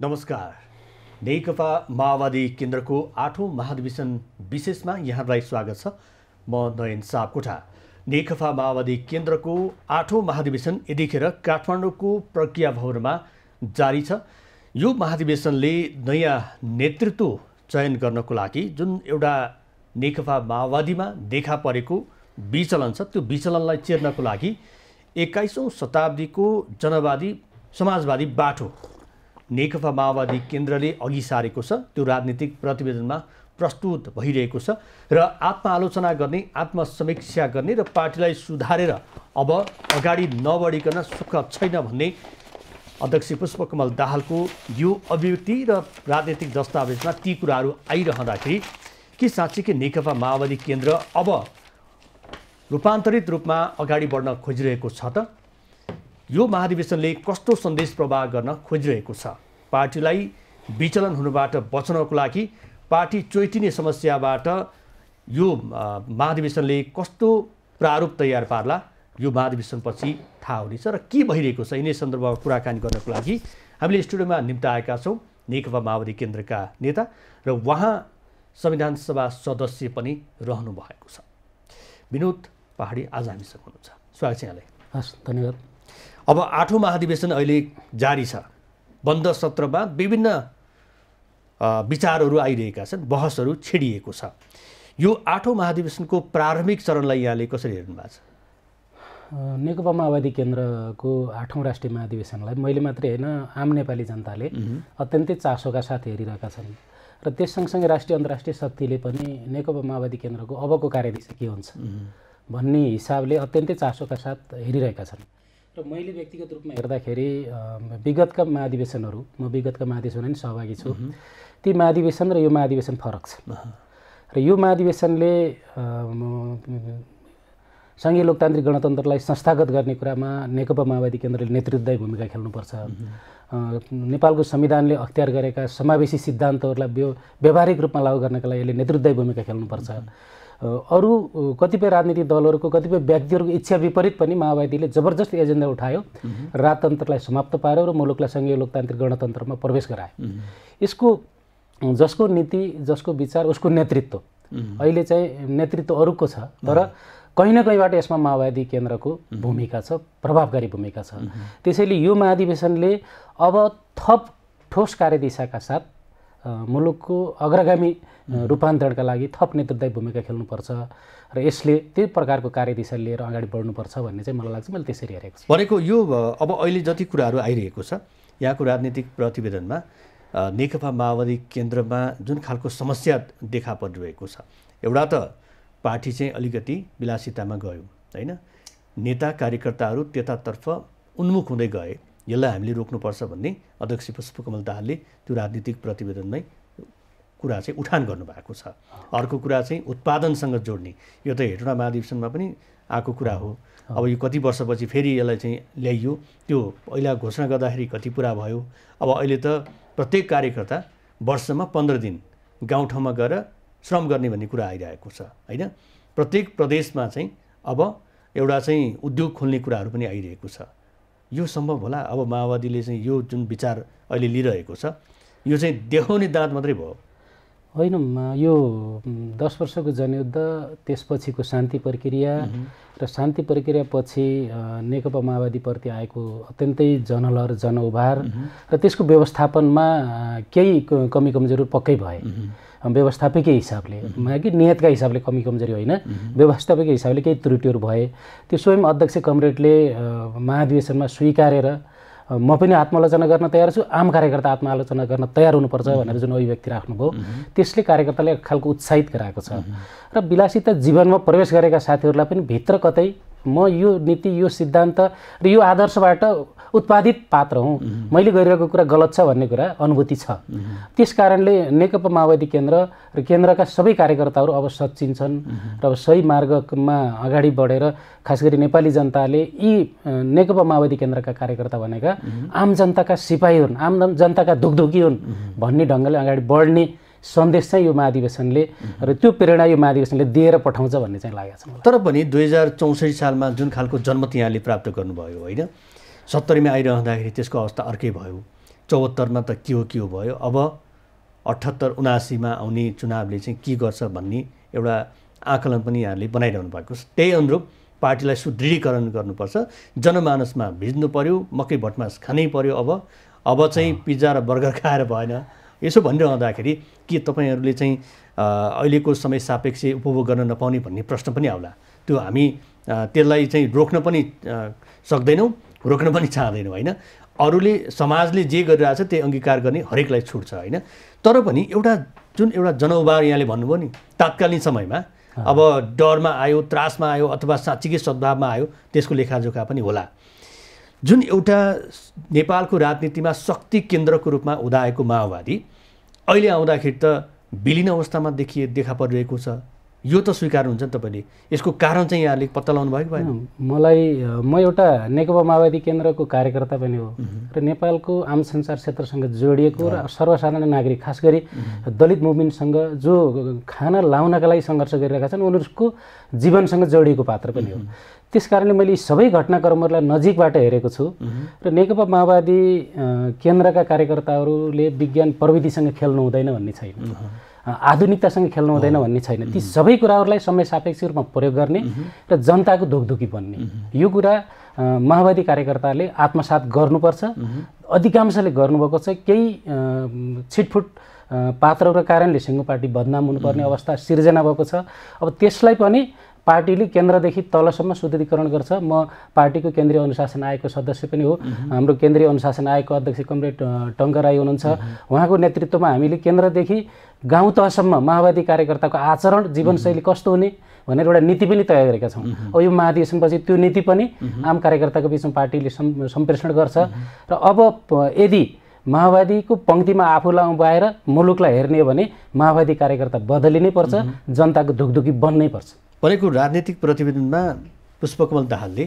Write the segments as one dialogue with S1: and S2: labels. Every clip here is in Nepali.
S1: नमस्कार। नेकपा माओवादी केन्द्रको 8औं महाधिवेशन विशेषमा यहाँलाई स्वागत छ। म नयन सापकोटा। नेकपा माओवादी केन्द्रको 8औं महाधिवेशन यतिखेर काठमाडौँको प्रज्ञा भवनमा जारी छ। यो महाधिवेशनले नयाँ नेतृत्व चयन गर्नको लागि जुन एउटा नेकपा माओवादीमा देखा परेको विचलन छ, त्यो विचलनलाई चिर्नको लागि 21औं शताब्दीको जनवादी समाजवादी बाटो नेकपा माओवादी केन्द्रले अघि सारेको छ। त्यो राजनीतिक प्रतिवेदनमा प्रस्तुत भइरहेको छ र आत्मआलोचना गर्ने, आत्मसमीक्षा गर्ने र पार्टीलाई सुधारेर अब अगाडि नबढिकन सुख छैन भन्ने अध्यक्ष पुष्पकमल दाहालको यो अभिव्यक्ति र राजनीतिक दस्तावेजमा ती कुराहरू आइरहँदाखेरि के साँच्चीकै नेकपा माओवादी केन्द्र अब रूपान्तरित रूपमा अगाडि बढ्न खोजिरहेको छ त? यो महाधिवेशनले कस्तो सन्देश प्रवाह गर्न खोजिरहेको छ? पार्टीलाई विचलन हुनबाट बच्नको लागि, पार्टी चोइटिने समस्याबाट यो महाधिवेशनले कस्तो प्रारूप तयार पार्ला, यो महाधिवेशनपछि थाहा हुनेछ। र के भइरहेको छ यिनै सन्दर्भमा कुराकानी गर्नको लागि हामीले स्टुडियोमा निम्ताएका छौँ नेकपा माओवादी केन्द्रका नेता र उहाँ संविधान सभा सदस्य पनि रहनु भएको छ। विनोद पहाडी आज हामीसँग हुनुहुन्छ। स्वागत छ यहाँलाई।
S2: हस्, धन्यवाद।
S1: अब 8औं महाधिवेशन अहिले जारी छ। बन्द सत्रमा विभिन्न विचारहरू आइरहेका छन्, बहसहरू छिडिएको छ। यो 8औं महाधिवेशनको प्रारम्भिक चरणलाई यहाँले कसरी हेर्नु भएको छ?
S2: नेकपा माओवादी केन्द्रको 8औं राष्ट्रिय महाधिवेशनलाई मैले मात्रै होइन, आम नेपाली जनताले अत्यन्तै चासोका साथ हेरिरहेका छन् र त्यस सँगसँगै राष्ट्रिय अन्तर्राष्ट्रिय शक्तिले पनि नेकपा माओवादी केन्द्रको अबको कार्यदिशा के हुन्छ भन्ने हिसाबले अत्यन्तै चासोका साथ हेरिरहेका छन्। र मैले व्यक्तिगत रूपमा हेर्दाखेरि विगतका महाधिवेशनहरू, म विगतका महाधिवेशनमा पनि सहभागी छु, ती महाधिवेशन र यो महाधिवेशन फरक छ। र यो महाधिवेशनले सङ्घीय लोकतान्त्रिक गणतन्त्रलाई संस्थागत गर्ने कुरामा नेकपा माओवादी केन्द्रले नेतृत्वदायी भूमिका खेल्नुपर्छ। नेपालको संविधानले अख्तियार गरेका समावेशी सिद्धान्तहरूलाई व्यावहारिक रूपमा लागू गर्नका लागि यसले नेतृत्वदायी भूमिका खेल्नुपर्छ। अरू कतिपय राजनीतिक दलहरूको, कतिपय व्यक्तिहरूको इच्छा विपरीत पनि माओवादीले जबरजस्त एजेन्डा उठायो, राजतन्त्रलाई समाप्त पार्यो र मुलुकलाई सङ्घीय लोकतान्त्रिक गणतन्त्रमा प्रवेश गरायो। यसको जसको नीति, जसको विचार, उसको नेतृत्व अहिले चाहिँ नेतृत्व अरूको छ, तर कहीँ न कहीँबाट यसमा माओवादी केन्द्रको भूमिका छ, प्रभावकारी भूमिका छ। त्यसैले यो महाधिवेशनले अब थप ठोस कार्यदिशाका साथ मुलुकको अग्रगामी रूपान्तरणका लागि थप नेतृत्वदायी भूमिका खेल्नुपर्छ र यसले त्यही प्रकारको कार्यदिशा लिएर अगाडि बढ्नुपर्छ भन्ने चाहिँ मलाई लाग्छ। मैले त्यसरी हेरेको छु।
S1: भनेको यो अब अहिले जति कुराहरू आइरहेको छ यहाँको राजनीतिक प्रतिवेदनमा नेकपा माओवादी केन्द्रमा जुन खालको समस्या देखा परिरहेको छ, एउटा त पार्टी चाहिँ अलिकति विलासितामा गयो होइन, नेता कार्यकर्ताहरू त्यतातर्फ उन्मुख हुँदै गए, यसलाई हामीले रोक्नुपर्छ भन्ने अध्यक्ष पुष्पकमल दाहालले त्यो राजनीतिक प्रतिवेदनमै कुरा चाहिँ उठान गर्नुभएको छ। अर्को कुरा चाहिँ उत्पादनसँग जोड्ने, यो त हेटौँडा महाधिवेशनमा पनि आएको कुरा हो। अब यो कति वर्षपछि फेरि यसलाई चाहिँ ल्याइयो, त्यो पहिला घोषणा गर्दाखेरि कति पुरा भयो। अब अहिले त प्रत्येक कार्यकर्ता वर्षमा 15 दिन गाउँठाउँमा गएर श्रम गर्ने भन्ने कुरा आइरहेको छ होइन। प्रत्येक प्रदेशमा चाहिँ अब एउटा चाहिँ उद्योग खोल्ने कुराहरू पनि आइरहेको छ। यो सम्भव होला? अब माओवादीले चाहिँ यो जुन विचार अहिले लिइरहेको छ, यो चाहिँ देखाउने दाँत मात्रै भयो
S2: होइन? यो 10 वर्षको जनयुद्ध, त्यसपछिको शान्ति प्रक्रिया र शान्ति प्रक्रियापछि नेकपा माओवादीप्रति आएको अत्यन्तै जनलहर, जनउभार र त्यसको व्यवस्थापनमा केही कमी कमजोरी पक्कै भए। व्यवस्थापकीय हिसाबले, कि नियतका हिसाबले कमी कमजोरी होइन, व्यवस्थापकीय हिसाबले केही त्रुटिहरू भए। त्यो स्वयं अध्यक्ष कमरेडले महाधिवेशनमा स्वीकारेर म पनि आत्मालोचना गर्न तयार छु, आम कार्यकर्ता आत्मालोचना गर्न तयार हुनुपर्छ भनेर जुन अभिव्यक्ति राख्नुभयो, त्यसले कार्यकर्ताले एक खालको उत्साहित गराएको छ। र विलासिता जीवनमा प्रवेश गरेका साथीहरूलाई पनि भित्र कतै म यो नीति, यो सिद्धान्त र यो आदर्शबाट उत्पादित पात्र हुँ, मैले गरिरहेको कुरा गलत छ भन्ने कुरा अनुभूति छ। त्यस कारणले नेकपा माओवादी केन्द्र र केन्द्रका सबै कार्यकर्ताहरू अब सच्चिन्छन् र अब सही मार्गमा अगाडि बढेर, खास गरी नेपाली जनताले यी नेकपा माओवादी केन्द्रका कार्यकर्ता भनेका आम जनताका सिपाही हुन्, आम जनताका धुकधुकी हुन् भन्ने ढङ्गले अगाडि बढ्ने सन्देश चाहिँ यो महाधिवेशनले र त्यो प्रेरणा यो महाधिवेशनले दिएर पठाउँछ भन्ने चाहिँ लागेको छ।
S1: तर पनि 2064 सालमा जुन खालको जनमत यहाँले प्राप्त गर्नुभयो होइन, 70मा आइरहँदाखेरि त्यसको अवस्था अर्कै भयो। 74 त के हो भयो, अब 78 79 आउने चुनावले चाहिँ के गर्छ भन्ने एउटा आकलन पनि यहाँले बनाइरहनु भएको छ। त्यही अनुरूप पार्टीलाई सुदृढीकरण गर्नुपर्छ, जनमानसमा भिज्नु पर्यो, मकै भटमास खानै पर्यो। अब चाहिँ पिज्जा र बर्गर खाएर भएन। यसो भनिरहँदाखेरि के तपाईँहरूले चाहिँ अहिलेको समय सापेक्ष उपभोग गर्न नपाउने भन्ने प्रश्न पनि आउला। त्यो हामी त्यसलाई चाहिँ रोक्न पनि सक्दैनौँ, रोक्न पनि चाहदैनौँ होइन। अरूले समाजले जे गरिरहेछ त्यही अङ्गीकार गर्ने हरेकलाई छुट छ होइन। तर पनि जुन एउटा जनउबार यहाँले भन्नुभयो नि, तात्कालीन समयमा अब डरमा आयो, त्रासमा आयो अथवा साँच्चीकै सद्भावमा आयो, त्यसको लेखाजोखा पनि होला। जुन एउटा नेपालको राजनीतिमा शक्ति केन्द्रको रूपमा उदाएको माओवादी अहिले आउँदाखेरि त विलीन अवस्थामा देखा परिरहेको छ। यो त स्वीकार हुन्छ नि तपाईँले। यसको कारण चाहिँ यहाँले पत्ता लगाउनु भएको भएन?
S2: म एउटा नेकपा माओवादी केन्द्रको कार्यकर्ता पनि हो र नेपालको आम संसार क्षेत्रसँग जोडिएको र सर्वसाधारण नागरिक, खास गरी दलित मुभमेन्टसँग जो खाना लाउनका लागि सङ्घर्ष गरिरहेका छन् उनीहरूको जीवनसँग जोडिएको पात्र पनि हो। त्यस कारणले मैले सबै घटनाक्रमहरूलाई नजिकबाट हेरेको छु र नेकपा माओवादी केन्द्रका कार्यकर्ताहरूले विज्ञान प्रविधिसँग खेल्नु हुँदैन भन्ने छैन, आधुनिकतासँग खेल्नु हुँदैन भन्ने छैन। ती सबै कुराहरूलाई समय सापेक्ष रूपमा प्रयोग गर्ने र जनताको धोकधोकी बन्ने, यो कुरा माओवादी कार्यकर्ताले आत्मसात गर्नुपर्छ। अधिकांशले गर्नुभएको छ। केही छिटफुट पात्रका कारणले सिङ्गो पार्टी बदनाम हुनुपर्ने अवस्था सिर्जना भएको छ। अब त्यसलाई पनि पार्टीले केन्द्रदेखि तलसम्म सुदृढीकरण गर्छ। म पार्टीको केन्द्रीय अनुशासन आयोगको सदस्य पनि हो। हाम्रो केन्द्रीय अनुशासन आयोगको अध्यक्ष कमरेड टङ्क राई हुनुहुन्छ। उहाँको नेतृत्वमा हामीले केन्द्रदेखि गाउँ तहसम्म माओवादी कार्यकर्ताको आचरण, जीवनशैली कस्तो हुने भनेर एउटा नीति पनि तय गरेका छौँ। अब यो महाधिवेशनपछि त्यो नीति पनि आम कार्यकर्ताको बिचमा पार्टीले सम्प्रेषण गर्छ। र अब यदि माओवादीको पङ्क्तिमा आफूलाई उभ्याएर मुलुकलाई हेर्ने हो भने माओवादी कार्यकर्ता बदलिनै पर्छ, जनताको धुकधुकी बन्नै पर्छ।
S1: भनेको राजनीतिक प्रतिवेदनमा पुष्पकमल दाहालले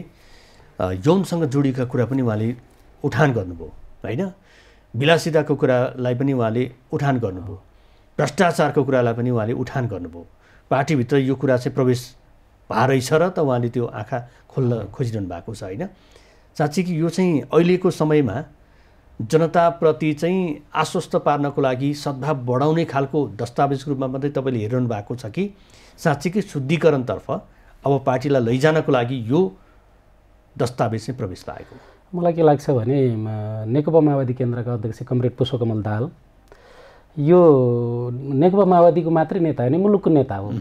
S1: यौनसँग जोडिएका कुरा पनि उहाँले उठान गर्नुभयो होइन। विलासिताको कुरालाई पनि उहाँले उठान गर्नुभयो, भ्रष्टाचारको कुरालाई पनि उहाँले उठान गर्नुभयो। पार्टीभित्र यो कुरा चाहिँ प्रवेश भएछ र त उहाँले त्यो आँखा खोल्न खोजिरहनु भएको छ होइन। साँच्चै कि यो चाहिँ अहिलेको समयमा जनताप्रति चाहिँ आश्वस्त पार्नको लागि सद्भाव बढाउने खालको दस्तावेजको रूपमा मात्रै तपाईँले हेरिरहनु भएको छ कि साँच्चीकै शुद्धिकरणतर्फ अब पार्टीलाई लैजानको लागि यो दस्तावेज चाहिँ प्रवेश पाएको?
S2: मलाई के लाग्छ भने नेकपा माओवादी केन्द्रका अध्यक्ष कमरेड पुष्पकमल दाहाल यो नेकपा माओवादीको मात्रै नेता होइन, मुलुकको नेता हो।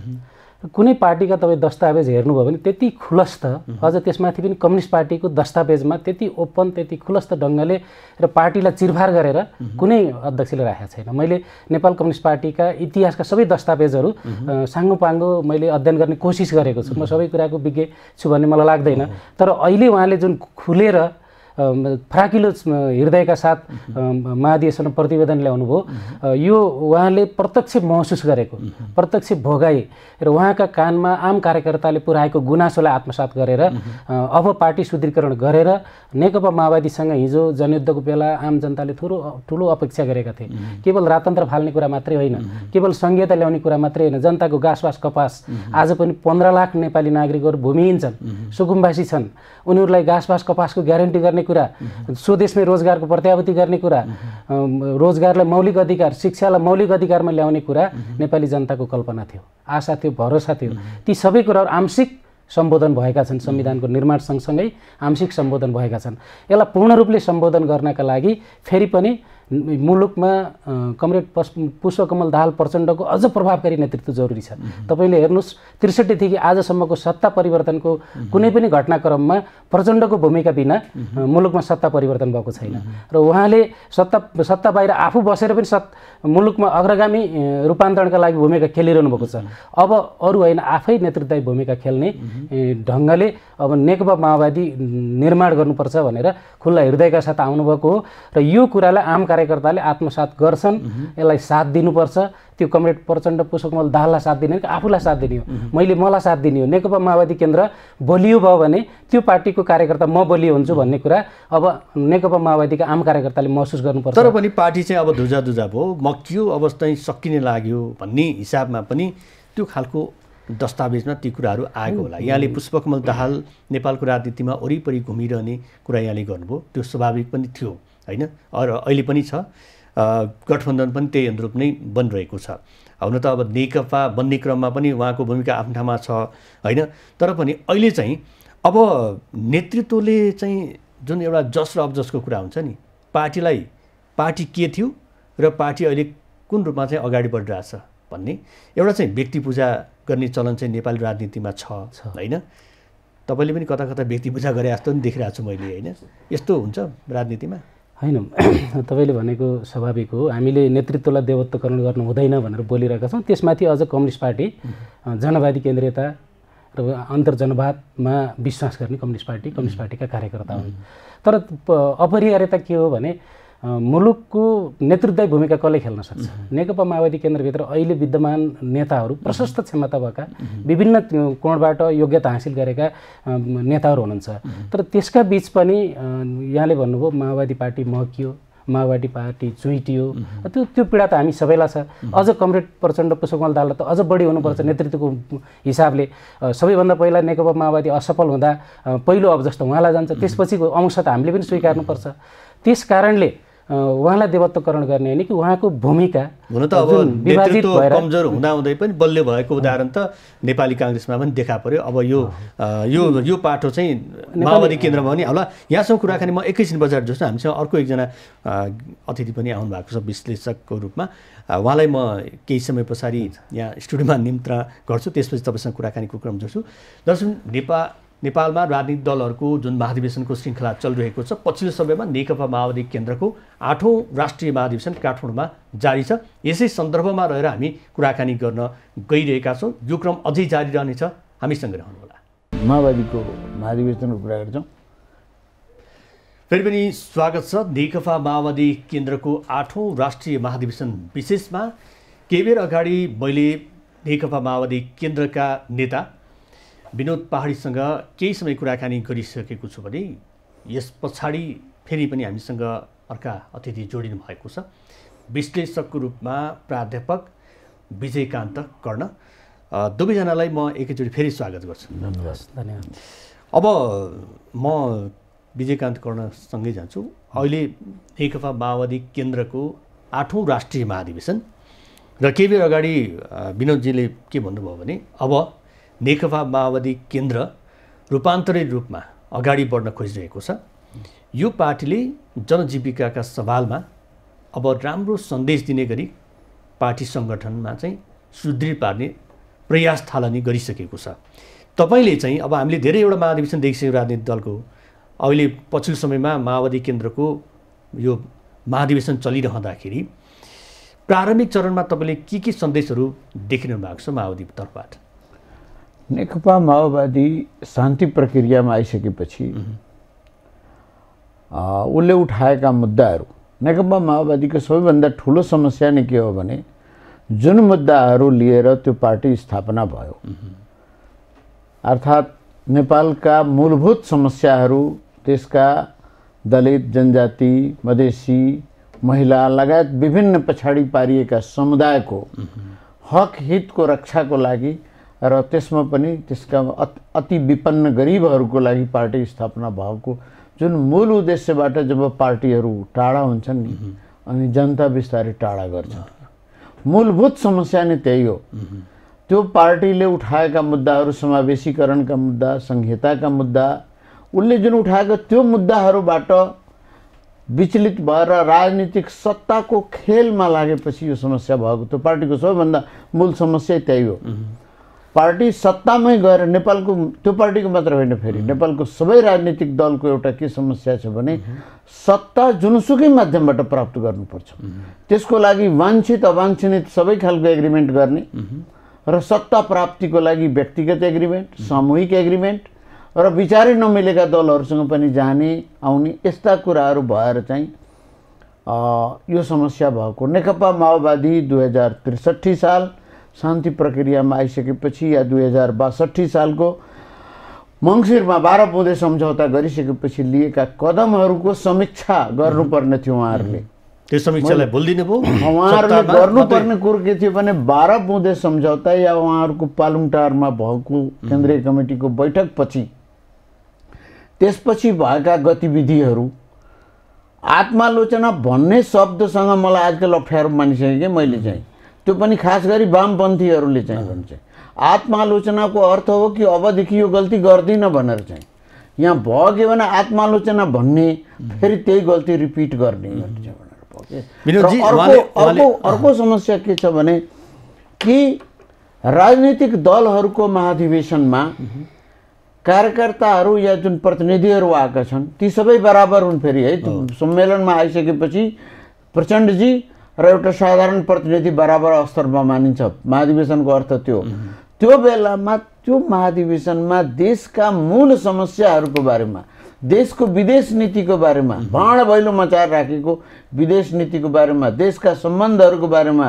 S2: कुनै पार्टीका तपाईँ दस्तावेज हेर्नुभयो भने त्यति खुलस्त, अझ त्यसमाथि पनि कम्युनिस्ट पार्टीको दस्तावेजमा त्यति ओपन, त्यति खुलस्त ढङ्गले र पार्टीलाई चिरफार गरेर कुनै अध्यक्षले राखेको छैन। मैले नेपाल कम्युनिस्ट पार्टीका इतिहासका सबै दस्तावेजहरू साङ्गोपाङ्गो मैले अध्ययन गर्ने कोसिस गरेको छु। म सबै कुराको विज्ञ छु भन्ने मलाई लाग्दैन। तर अहिले उहाँले जुन खुलेर फराकिलो हृदयका साथ महाधिवेशनमा प्रतिवेदन ल्याउनुभयो, यो उहाँले प्रत्यक्ष महसुस गरेको, प्रत्यक्ष भोगाई र उहाँका कानमा आम कार्यकर्ताले पुर्याएको गुनासोलाई आत्मसात गरेर अब पार्टी सुदृढीकरण गरेर नेकपा माओवादीसँग हिजो जनयुद्धको बेला आम जनताले ठुलो अपेक्षा गरेका थिए। केवल राजतन्त्र फाल्ने कुरा मात्रै होइन, केवल सङ्घीयता ल्याउने कुरा मात्रै होइन, जनताको घाँसबास कपास आज पनि 15 लाख नेपाली नागरिकहरू भूमिहीन छन्, सुकुम्बासी छन्। उनीहरूलाई घाँसबास कपासको ग्यारेन्टी गर्ने कुरा, स्वदेशमै रोजगारको प्रत्याभूति गर्ने कुरा, रोजगारलाई मौलिक अधिकार, शिक्षालाई मौलिक अधिकारमा ल्याउने कुरा नेपाली जनताको कल्पना थियो, आशा थियो, भरोसा थियो। ती सबै कुराहरू आंशिक सम्बोधन भएका छन्। संविधानको निर्माण सँगसँगै आंशिक सम्बोधन भएका छन्। यसलाई पूर्ण रूपले सम्बोधन गर्नका लागि फेरि पनि मुलुकमा कमरेड पुष्पकमल दाहाल प्रचण्डको अझ प्रभावकारी नेतृत्व जरुरी छ। तपाईँले हेर्नुहोस् ६३ देखि आजसम्मको सत्ता परिवर्तनको कुनै पनि घटनाक्रममा प्रचण्डको भूमिका बिना मुलुकमा सत्ता परिवर्तन भएको छैन र उहाँले सत्ता बाहिर आफू बसेर पनि मुलुकमा अग्रगामी रूपान्तरणका लागि भूमिका खेलिरहनु भएको छ। अब अरू होइन, आफै नेतृत्वदायी भूमिका खेल्ने ढङ्गले अब नेकपा माओवादी निर्माण गर्नुपर्छ भनेर खुल्ला हृदयका साथ आउनुभएको हो र यो कुरालाई आम कार्यकर्ताले आत्मसात गर्छन्। यसलाई साथ दिनुपर्छ। त्यो कमरेड प्रचण्ड पुष्पकमल दाहाललाई साथ दिने कि आफूलाई साथ दिने हो, मलाई साथ दिने हो। नेकपा माओवादी केन्द्र बलियो भयो भने त्यो पार्टीको कार्यकर्ता म बलियो हुन्छु भन्ने कुरा अब नेकपा माओवादीका आम कार्यकर्ताले महसुस गर्नुपर्छ।
S1: तर पनि पार्टी चाहिँ अब धुजा भयो, मकियो, अब चाहिँ सकिने लाग्यो भन्ने हिसाबमा पनि त्यो खालको दस्तावेजमा ती कुराहरू आएको होला। यहाँले पुष्पकमल दाहाल नेपालको राजनीतिमा वरिपरि घुमिरहने कुरा यहाँले गर्नुभयो, त्यो स्वाभाविक पनि थियो होइन, अहिले पनि छ, गठबन्धन पनि त्यही अनुरूप नै बनिरहेको छ। हुन त अब नेकपा बन्ने क्रममा पनि उहाँको भूमिका आफ्नो ठाउँमा छ होइन, तर पनि अहिले चाहिँ अब नेतृत्वले चाहिँ जुन एउटा जस र अबजसको कुरा हुन्छ नि, पार्टी के थियो र पार्टी अहिले कुन रूपमा चाहिँ अगाडि बढिरहेछ भन्ने एउटा चाहिँ व्यक्ति पूजा गर्ने चलन चाहिँ नेपाली राजनीतिमा छ होइन। तपाईँले पनि कता कता व्यक्ति पूजा गरे जस्तो पनि देखिरहेको छु मैले होइन, यस्तो हुन्छ राजनीतिमा?
S2: होइन, तपाईँले भनेको स्वाभाविक हो। हामीले नेतृत्वलाई देवत्वकरण गर्नु हुँदैन भनेर बोलिरहेका छौँ। त्यसमाथि अझ कम्युनिस्ट पार्टी जनवादी केन्द्रीयता र अन्तर्जनवादमा विश्वास गर्ने कम्युनिस्ट पार्टीका कार्यकर्ता हुन्। तर अपरिहार्यता के हो भने मुलुकको नेतृत्वदायी भूमिका कसले खेल्न सक्छ? नेकपा माओवादी केन्द्रभित्र अहिले विद्यमान नेताहरू प्रशस्त क्षमता भएका विभिन्न कोणबाट योग्यता हासिल गरेका नेताहरू हुनुहुन्छ। तर त्यसका बीच पनि यहाँले भन्नुभयो माओवादी पार्टी महकियो, माओवादी पार्टी चुइटियो, त्यो पीडा त हामी सबैलाई छ। अझ कमरेड प्रचण्ड पुष्पकमल दाहाल त अझ बढी हुनुपर्छ नेतृत्वको हिसाबले। सबैभन्दा पहिला नेकपा माओवादी असफल हुँदा पहिलो अब जस्तो उहाँलाई जान्छ, त्यसपछिको अंश त हामीले पनि स्वीकार्नुपर्छ। त्यस कारणले उहाँलाई देवत्वकरण गर्ने होइन कि उहाँको भूमिका
S1: हुन त अब नेतृत्व कमजोर हुँदाहुँदै पनि बलियो भएको उदाहरण त नेपाली काङ्ग्रेसमा पनि देखा पर्यो। अब यो पाटो चाहिँ माओवादी केन्द्रमा पनि होला। यहाँसँग कुराकानी म एकैछिन बजार जस्तो हामीसँग अर्को एकजना अतिथि पनि आउनु भएको छ विश्लेषकको रूपमा। उहाँलाई म केही समय पछाडि यहाँ स्टुडियोमा निमन्त्रणा गर्छु, त्यसपछि तपाईँसँग कुराकानीको क्रम जोड्छु। दर्शक, नेपालमा राजनीतिक दलहरूको जुन महाधिवेशनको श्रृङ्खला चलिरहेको छ, पछिल्लो समयमा नेकपा माओवादी केन्द्रको 8औं राष्ट्रिय महाधिवेशन काठमाडौँमा जारी छ। यसै सन्दर्भमा रहेर हामी कुराकानी गर्न गइरहेका छौँ। यो क्रम अझै जारी रहनेछ, हामीसँग रहनुहोला।
S3: माओवादीको महाधिवेशनको कुरा गर्छौँ।
S1: फेरि पनि स्वागत छ नेकपा माओवादी केन्द्रको 8औं राष्ट्रिय महाधिवेशन विशेषमा। केही बेर अगाडि मैले नेकपा माओवादी केन्द्रका नेता विनोद पहाडीसँग केही समय कुराकानी गरिसकेको छु भने यस पछाडि फेरि पनि हामीसँग अर्का अतिथि जोडिनु भएको छ। विश्लेषकको रूपमा प्राध्यापक विजयकान्त कर्ण। दुवैजनालाई म एकैचोटि फेरि स्वागत गर्छु।
S2: धन्यवाद।
S1: अब म विजयकान्त कर्णसँगै जान्छु। अहिले नेकपा माओवादी केन्द्रको 8औं राष्ट्रिय महाधिवेशन र केही बेर अगाडि विनोदजीले के भन्नुभयो भने अब नेकपा माओवादी केन्द्र रूपान्तरित रूपमा अगाडि बढ्न खोजिरहेको छ। यो पार्टीले जनजीविकाका सवालमा अब राम्रो सन्देश दिने गरी पार्टी सङ्गठनमा चाहिँ सुदृढ पार्ने प्रयास थालनी गरिसकेको छ। तपाईँले चाहिँ अब हामीले धेरैवटा महाधिवेशन देखिसक्यौँ राजनीतिक दलको। अहिले पछिल्लो समयमा माओवादी केन्द्रको यो महाधिवेशन चलिरहँदाखेरि प्रारम्भिक चरणमा तपाईँले के सन्देशहरू देखिनु भएको छ माओवादी तर्फबाट?
S3: नेकपा माओवादी शान्ति प्रक्रियामा आइसकेपछि उसले उठाएका मुद्दाहरू, नेकपा माओवादीको सबैभन्दा ठुलो समस्या नै के हो भने जुन मुद्दाहरू लिएर त्यो पार्टी स्थापना भयो, अर्थात् नेपालका मूलभूत समस्याहरू, त्यसका दलित, जनजाति, मधेसी, महिला लगायत विभिन्न पछाडि पारिएका समुदायको हक हितको रक्षाको लागि र त्यसमा पनि त्यसका अति विपन्न गरिबहरूको लागि पार्टी स्थापना भएको जुन मूल उद्देश्यबाट जब पार्टीहरू टाढा हुन्छन् नि अनि जनता बिस्तारै टाढा गर्छन्, मूलभूत समस्या नै त्यही हो। त्यो पार्टीले उठाएका मुद्दाहरू समावेशीकरणका मुद्दा, संहिताका मुद्दा, उसले जुन उठाएको त्यो मुद्दाहरूबाट विचलित भएर राजनीतिक सत्ताको खेलमा लागेपछि यो समस्या भएको। त्यो पार्टीको सबैभन्दा मूल समस्या त्यही हो। पार्टी सत्तामै गएर नेपालको त्यो पार्टीको मात्र होइन, फेरि नेपालको सबै राजनीतिक दलको एउटा के समस्या छ भने सत्ता जुनसुकै माध्यमबाट प्राप्त गर्नुपर्छ। त्यसको लागि वाञ्छित अवाञ्छित सबै खालको एग्रिमेन्ट गर्ने र सत्ता प्राप्तिको लागि व्यक्तिगत एग्रिमेन्ट, सामूहिक एग्रिमेन्ट र विचारै नमिलेका दलहरूसँग पनि जाने आउने यस्ता कुराहरू भएर चाहिँ यो समस्या भएको। नेकपा माओवादी 2063 साल शान्ति प्रक्रियामा आइसकेपछि या 2062 सालको मङ्सिरमा 12 बुँदे सम्झौता गरिसकेपछि लिएका कदमहरूको समीक्षा गर्नुपर्ने थियो उहाँहरूले।
S1: त्यो समीक्षालाई बोलिदिनु भयो।
S3: उहाँहरूले गर्नुपर्ने कुरो के थियो भने 12 बुँदे सम्झौता या उहाँहरूको पालुङटारमा भएको केन्द्रीय कमिटीको बैठकपछि त्यसपछि भएका गतिविधिहरू आत्मालोचना भन्ने शब्दसँग मलाई आजकल अप्ठ्यारो मानिसकेँ कि मैले चाहिँ, त्यो पनि खास गरी वामपन्थीहरूले चाहिँ भन्छ आत्मालोचनाको अर्थ हो कि अबदेखि यो गल्ती गर्दिनँ भनेर चाहिँ। यहाँ भयो के भने आत्मालोचना भन्ने फेरि त्यही गल्ती रिपिट गर्ने अर्को समस्या के छ भने कि राजनीतिक दलहरूको महाधिवेशनमा कार्यकर्ताहरू या जुन प्रतिनिधिहरू आएका छन् ती सबै बराबर हुन्। फेरि है सम्मेलनमा आइसकेपछि प्रचण्डजी र एउटा साधारण प्रतिनिधि बराबर स्तरमा मानिन्छ। महाधिवेशनको अर्थ त्यो बेलामा त्यो महाधिवेशनमा देशका मूल समस्याहरूको बारेमा, देशको विदेश नीतिको बारेमा, भाँड भैलो मचाएर राखेको विदेश नीतिको बारेमा, देशका सम्बन्धहरूको बारेमा,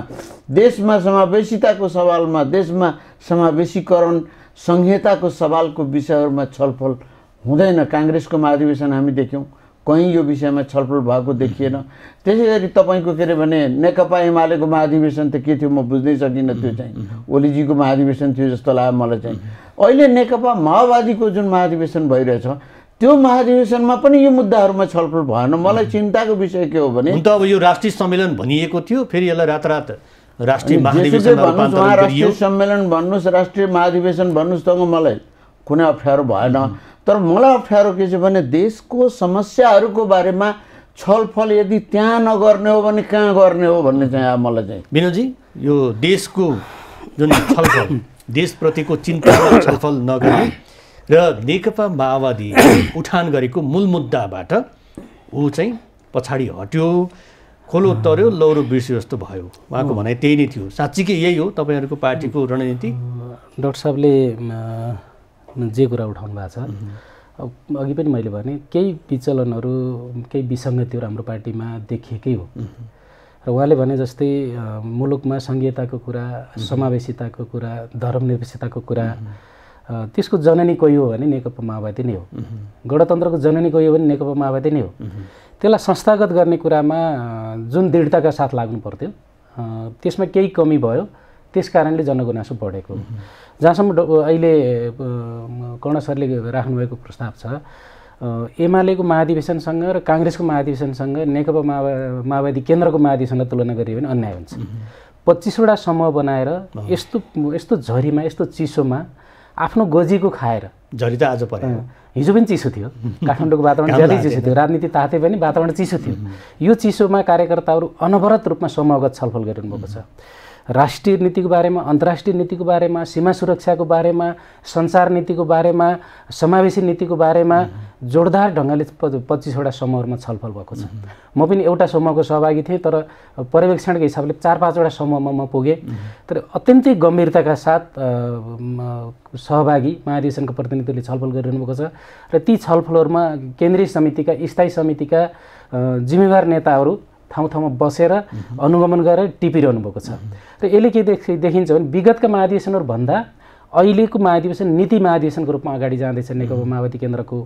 S3: देशमा समावेशिताको सवालमा, देशमा समावेशीकरण संहिताको सवालको विषयहरूमा छलफल हुँदैन। काङ्ग्रेसको महाधिवेशन हामी देख्यौँ, कहीँ यो विषयमा छलफल भएको देखिएन। त्यसै गरी तपाईँको के अरे भने नेकपा एमालेको महाधिवेशन त के थियो म बुझ्नै सकिनँ। त्यो चाहिँ ओलीजीको महाधिवेशन थियो जस्तो लाग्यो मलाई चाहिँ। अहिले नेकपा माओवादीको जुन महाधिवेशन भइरहेछ त्यो महाधिवेशनमा पनि यो मुद्दाहरूमा छलफल भएन। मलाई चिन्ताको विषय के हो भने
S1: अब यो राष्ट्रिय सम्मेलन भनिएको थियो, फेरि यसलाई रातरात राष्ट्रिय महाधिवेशनमा रूपान्तरण गरियो।
S3: राष्ट्रिय सम्मेलन भन्नुहोस्, राष्ट्रिय महाधिवेशन भन्नुहोस्, त मलाई कुनै अप्ठ्यारो भएन। तर मलाई अप्ठ्यारो के छ भने देशको समस्याहरूको बारेमा छलफल यदि त्यहाँ नगर्ने हो भने कहाँ गर्ने हो भन्ने चाहिँ मलाई चाहिँ।
S1: विनोदजी, यो देशको जुन छलफल, देशप्रतिको चिन्तामा छलफल नगर्ने र नेकपा माओवादी उठान गरेको मूल मुद्दाबाट ऊ चाहिँ पछाडि हट्यो, खोलो तर्यो, लौरो बिर्स्यो जस्तो भयो। उहाँको भनाइ त्यही नै थियो। साँच्चीकै यही हो तपाईँहरूको पार्टीको रणनीति?
S2: डाक्टर साहबले जे कुरा उठाउनु भएको छ, अघि पनि मैले भने केही विचलनहरू, केही विसङ्गतिहरू हाम्रो पार्टीमा देखिएकै हो। र उहाँले भने जस्तै मुलुकमा सङ्घीयताको कुरा, समावेशिताको कुरा, धर्मनिरपेक्षताको कुरा, त्यसको जननी कोही हो भने नेकपा माओवादी नै हो। गणतन्त्रको जननी कोही हो भने नेकपा माओवादी नै हो। त्यसलाई संस्थागत गर्ने कुरामा जुन दृढताका साथ लाग्नु पर्थ्यो त्यसमा केही कमी भयो, त्यस कारणले जनगुनासो बढेको। जहाँसम्म अहिले कर्ण सरले राख्नुभएको प्रस्ताव छ, एमालेको महाधिवेशनसँग र काङ्ग्रेसको महाधिवेशनसँग नेकपा माओवादी केन्द्रको महाधिवेशनलाई तुलना गरियो भने अन्याय हुन्छ। 25वटा समूह बनाएर यस्तो झरीमा, यस्तो चिसोमा आफ्नो गोजीको खाएर,
S1: झरी त आज पर्यो,
S2: हिजो पनि चिसो थियो, काठमाडौँको वातावरण ज्यादै चिसो थियो, राजनीति ताते पनि वातावरण चिसो थियो। यो चिसोमा कार्यकर्ताहरू अनवरत रूपमा समूहगत छलफल गरिरहनु भएको छ। राष्ट्रिय नीतिको बारेमा, अन्तर्राष्ट्रिय नीतिको बारेमा, सीमा सुरक्षाको बारेमा, सञ्चार नीतिको बारेमा, समावेशी नीतिको बारेमा जोरदार ढङ्गले 25वटा समूहहरूमा छलफल भएको छ। म पनि एउटा समूहको सहभागी थिएँ, तर पर्यवेक्षणको हिसाबले 4-5वटा समूहमा म पुगेँ। तर अत्यन्तै गम्भीरताका साथ सहभागी महाधिवेशनको प्रतिनिधिले छलफल गरिरहनु भएको छ र ती छलफलहरूमा केन्द्रीय समितिका, स्थायी समितिका जिम्मेवार नेताहरू ठाउँ बसेर अनुगमन गरेर टिपिरहनु भएको छ। र यसले के देखिन्छ भने विगतका महाधिवेशनहरूभन्दा अहिलेको महाधिवेशन नीति महाधिवेशनको रूपमा अगाडि जाँदैछ नेकपा माओवादी केन्द्रको।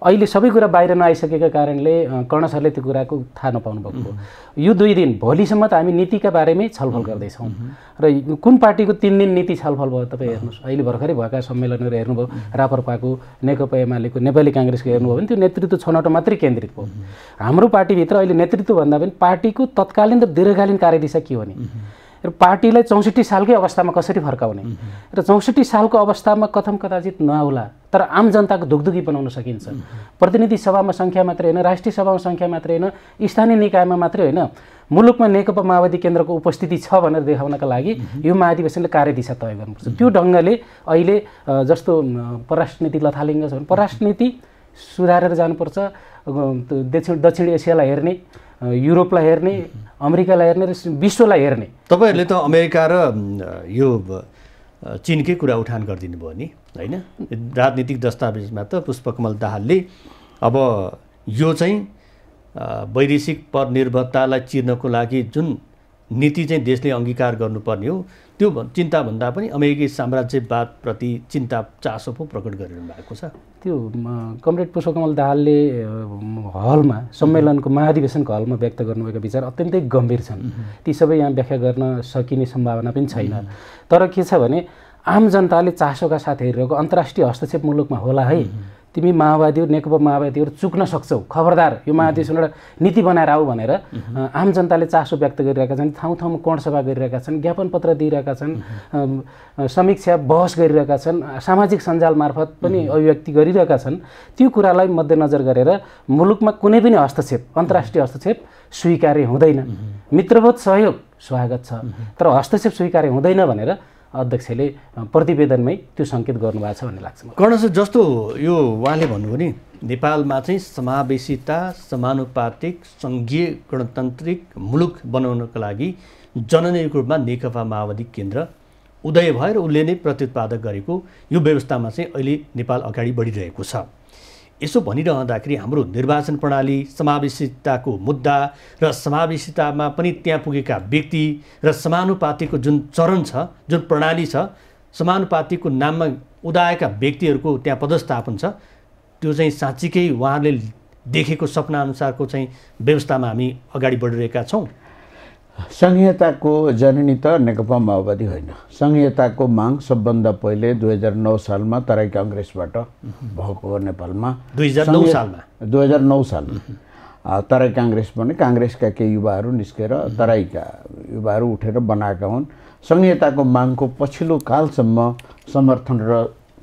S2: अहिले सबै कुरा बाहिर नआइसकेका कारणले कर्ण सरले त्यो कुराको थाहा नपाउनु भएको हो। यो 2 दिन भोलिसम्म त हामी नीतिका बारेमै छलफल गर्दैछौँ र कुन पार्टीको 3 दिन नीति छलफल भयो तपाईँ हेर्नुहोस्। अहिले भर्खरै भएका सम्मेलनहरू हेर्नुभयो, राप्रपाको, नेकपा एमालेको, नेपाली काङ्ग्रेसको हेर्नुभयो भने त्यो नेतृत्व छनौट मात्रै केन्द्रित भयो। हाम्रो पार्टीभित्र अहिले नेतृत्वभन्दा पनि पार्टीको तत्कालीन र दीर्घकालीन कार्यदिशा के हो नि, र पार्टीलाई 64 सालकै अवस्थामा कसरी फर्काउने, र 64 सालको अवस्थामा कथम कदाचित नआउला तर आम जनताको धुकधुकी बनाउन सकिन्छ। प्रतिनिधि सभामा सङ्ख्या मात्रै होइन, राष्ट्रिय सभामा सङ्ख्या मात्रै होइन, स्थानीय निकायमा मात्रै होइन, मुलुकमा नेकपा माओवादी केन्द्रको उपस्थिति छ भनेर देखाउनका लागि यो महाधिवेशनले कार्यदिशा तय गर्नुपर्छ। त्यो ढङ्गले अहिले जस्तो परराष्ट्र नीति लथालिङ्ग छ भने परराष्ट्र नीति सुधारेर जानुपर्छ। दक्षिण एसियालाई हेर्ने, युरोपलाई हेर्ने, अमेरिकालाई हेर्ने र विश्वलाई हेर्ने।
S1: तपाईँहरूले त अमेरिका र यो चीनकै कुरा उठान गरिदिनु भयो नि, होइन? राजनीतिक दस्तावेजमा त पुष्पकमल दाहालले अब यो चाहिँ वैदेशिक परनिर्भरतालाई चिर्नको लागि जुन नीति चाहिँ देशले अङ्गीकार गर्नुपर्ने हो त्यो चिन्ताभन्दा पनि अमेरिकी साम्राज्यवादप्रति चिन्ता, चासो पो प्रकट गरिरहनु भएको छ।
S2: त्यो कमरेड पुष्पकमल दाहालले हलमा, सम्मेलनको महाधिवेशनको हलमा व्यक्त गर्नुभएका विचार अत्यन्तै गम्भीर छन्। ती सबै यहाँ व्याख्या गर्न सकिने सम्भावना पनि छैन। तर के छ भने आम जनताले चासोका साथ हेरिरहेको अन्तर्राष्ट्रिय हस्तक्षेप मुलुकमा होला है, तिमी माओवादीहरू नेकपा माओवादीहरू चुक्न सक्छौ, खबरदार यो महाधिवेशनबाट नीति बनाएर आऊ भनेर आम जनताले चासो व्यक्त गरिरहेका छन्। ठाउँ ठाउँमा कर्णसभा गरिरहेका छन्, ज्ञापन पत्र दिइरहेका छन्, समीक्षा बहस गरिरहेका छन्, सामाजिक सञ्जाल मार्फत पनि अभिव्यक्ति गरिरहेका छन्। त्यो कुरालाई मध्यनजर गरेर मुलुकमा कुनै पनि हस्तक्षेप, अन्तर्राष्ट्रिय हस्तक्षेप स्वीकार्य हुँदैन। मित्रवत सहयोग स्वागत छ, तर हस्तक्षेप स्वीकार्य हुँदैन भनेर अध्यक्षले प्रतिवेदनमै त्यो सङ्केत गर्नुभएको छ भन्ने लाग्छ।
S1: कर्णस जस्तो यो उहाँले भन्नुभयो नि, नेपालमा चाहिँ समावेशिता, समानुपातिक, सङ्घीय गणतान्त्रिक मुलुक बनाउनको लागि जननैतिक रूपमा नेकपा माओवादी केन्द्र उदय भएर उसले नै प्रत्युत्पादक गरेको यो व्यवस्थामा चाहिँ अहिले नेपाल अगाडि बढिरहेको छ। यसो भनिरहँदाखेरि हाम्रो निर्वाचन प्रणाली, समावेशिताको मुद्दा र समावेशितामा पनि त्यहाँ पुगेका व्यक्ति र समानुपातिको जुन चरण छ, जुन प्रणाली छ, समानुपातिको नाममा उदाएका व्यक्तिहरूको त्यहाँ पदस्थापन छ, त्यो चाहिँ साँच्चीकै उहाँले देखेको सपनाअनुसारको चाहिँ व्यवस्थामा हामी अगाडि बढिरहेका छौँ।
S3: संहिताको जननी त नेकपा माओवादी होइन। संहिताको माग सबभन्दा पहिले 2009 सालमा तराई काङ्ग्रेसबाट भएको हो। नेपालमा
S2: 2009
S3: सालमा तराई काङ्ग्रेस पनि काङ्ग्रेसका केही युवाहरू निस्केर तराईका युवाहरू उठेर बनाएका हुन्। संहिताको मागको पछिल्लो कालसम्म समर्थन र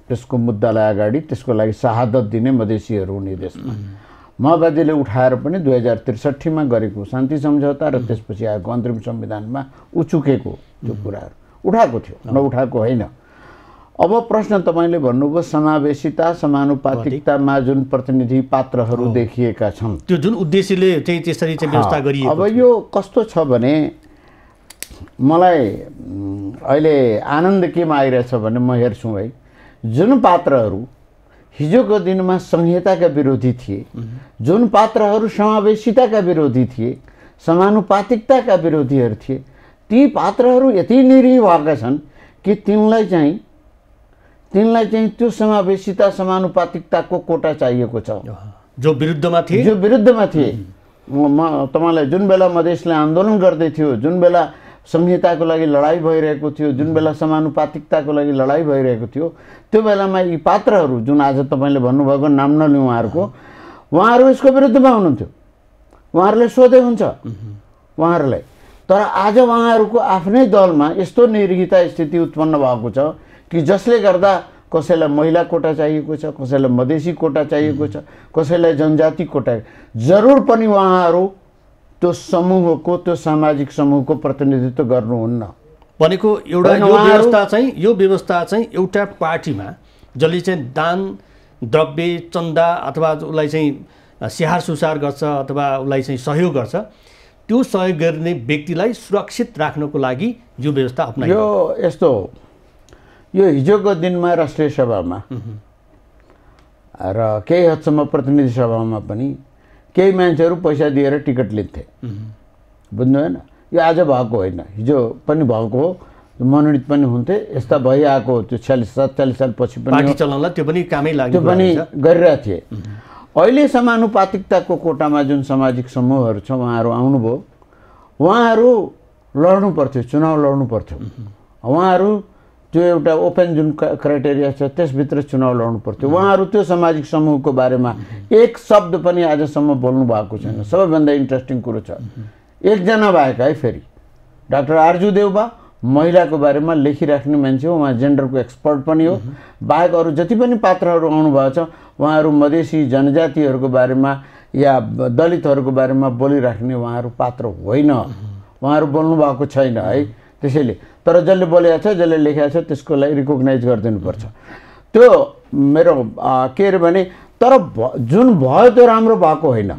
S3: त्यसको मुद्दालाई अगाडि त्यसको लागि शहादत दिने मधेसीहरू हुने देशमा माओवादीले उठाएर पनि 2063 मा गरेको शान्ति सम्झौता र त्यसपछि आएको अन्तरिम संविधानमा उचुकेको त्यो कुराहरू उठाएको थियो, नउठाएको होइन। अब प्रश्न तपाईँले भन्नुभयो समावेशिता, समानुपातिकतामा जुन प्रतिनिधि पात्रहरू देखिएका छन्,
S1: त्यो जुन उद्देश्यले चाहिँ त्यसरी चाहिँ व्यवस्था गरिएको।
S3: अब यो कस्तो छ भने मलाई अहिले आनन्द केमा आइरहेछ भने म हेर्छु है, जुन पात्रहरू हिजोको दिनमा संहिताका विरोधी थिए, जुन पात्रहरू समावेशिताका विरोधी थिए, समानुपातिकताका विरोधीहरू थिए, ती पात्रहरू यति निरीह भएका छन् कि तिनलाई चाहिँ त्यो समावेशिता समानुपातिकताको कोटा चाहिएको छ।
S1: जो विरुद्धमा
S3: थिए म तपाईँलाई जुन बेला मधेसले आन्दोलन गर्दै थियो, जुन बेला संहिताको लागि लडाइँ भइरहेको थियो, जुन बेला समानुपातिकताको लागि लडाइँ भइरहेको थियो, त्यो बेलामा यी पात्रहरू जुन आज तपाईँले भन्नुभएको नाम नलिउँ उहाँहरू यसको विरुद्धमा हुनुहुन्थ्यो। उहाँहरूले सोधे हुन्छ उहाँहरूलाई, तर आज उहाँहरूको आफ्नै दलमा यस्तो निरीहता स्थिति उत्पन्न भएको छ कि जसले गर्दा कसैलाई महिला कोटा चाहिएको छ, कसैलाई मधेसी कोटा चाहिएको छ, कसैलाई जनजाति कोटा। जरुर पनि उहाँहरू त्यो समूहको, त्यो सामाजिक समूहको प्रतिनिधित्व गर्नुहुन्न
S1: भनेको एउटा यो व्यवस्था चाहिँ एउटा पार्टीमा जसले चाहिँ दान द्रव्य चन्दा अथवा उसलाई चाहिँ स्याहार सुसार गर्छ अथवा उसलाई चाहिँ सहयोग गर्छ, त्यो सहयोग गर्ने व्यक्तिलाई सुरक्षित राख्नको लागि यो व्यवस्था अपनाइयो।
S3: यो यस्तो यो हिजोको दिनमा राष्ट्रिय सभामा र केही हदसम्म प्रतिनिधि सभामा पनि केही मान्छेहरू पैसा दिएर टिकट लिन्थे, बुझ्नु होइन? यो आज भएको होइन, हिजो पनि भएको हो, मनोनित पनि हुन्थे। यस्ता भइआएको त्यो 47 साल पछि पनि
S1: पार्टी चलाउनलाई त्यो पनि कामै लाग्यो,
S3: त्यो पनि गरिरहेको थिए। अहिले समानुपातिकताको कोटामा जुन सामाजिक समूहहरू छ उहाँहरू आउनुभयो, उहाँहरू लड्नु पर्थ्यो, चुनाव लड्नु पर्थ्यो। उहाँहरू त्यो एउटा ओपन जुन क्राइटेरिया छ त्यसभित्र चुनाव लड्नु पर्थ्यो। उहाँहरू त्यो सामाजिक समूहको बारेमा एक शब्द पनि आजसम्म बोल्नु भएको छैन। सबैभन्दा इन्ट्रेस्टिङ कुरो छ, एकजना बाहेक है, फेरि डाक्टर आर्जु देउबा महिलाको बारेमा लेखिराख्ने मान्छे हो, उहाँ जेन्डरको एक्सपर्ट पनि हो, बाहेक अरू जति पनि पात्रहरू आउनुभएको छ उहाँहरू मधेसी जनजातिहरूको बारेमा या दलितहरूको बारेमा बोलिराख्ने उहाँहरू पात्र होइन, उहाँहरू बोल्नु भएको छैन है। त्यसैले तर जसले बोलेको छ, जसले लेखेको छ त्यसको लागि रिकग्नाइज गरिदिनुपर्छ। त्यो मेरो के अरे भने, तर जुन भयो त्यो राम्रो भएको होइन।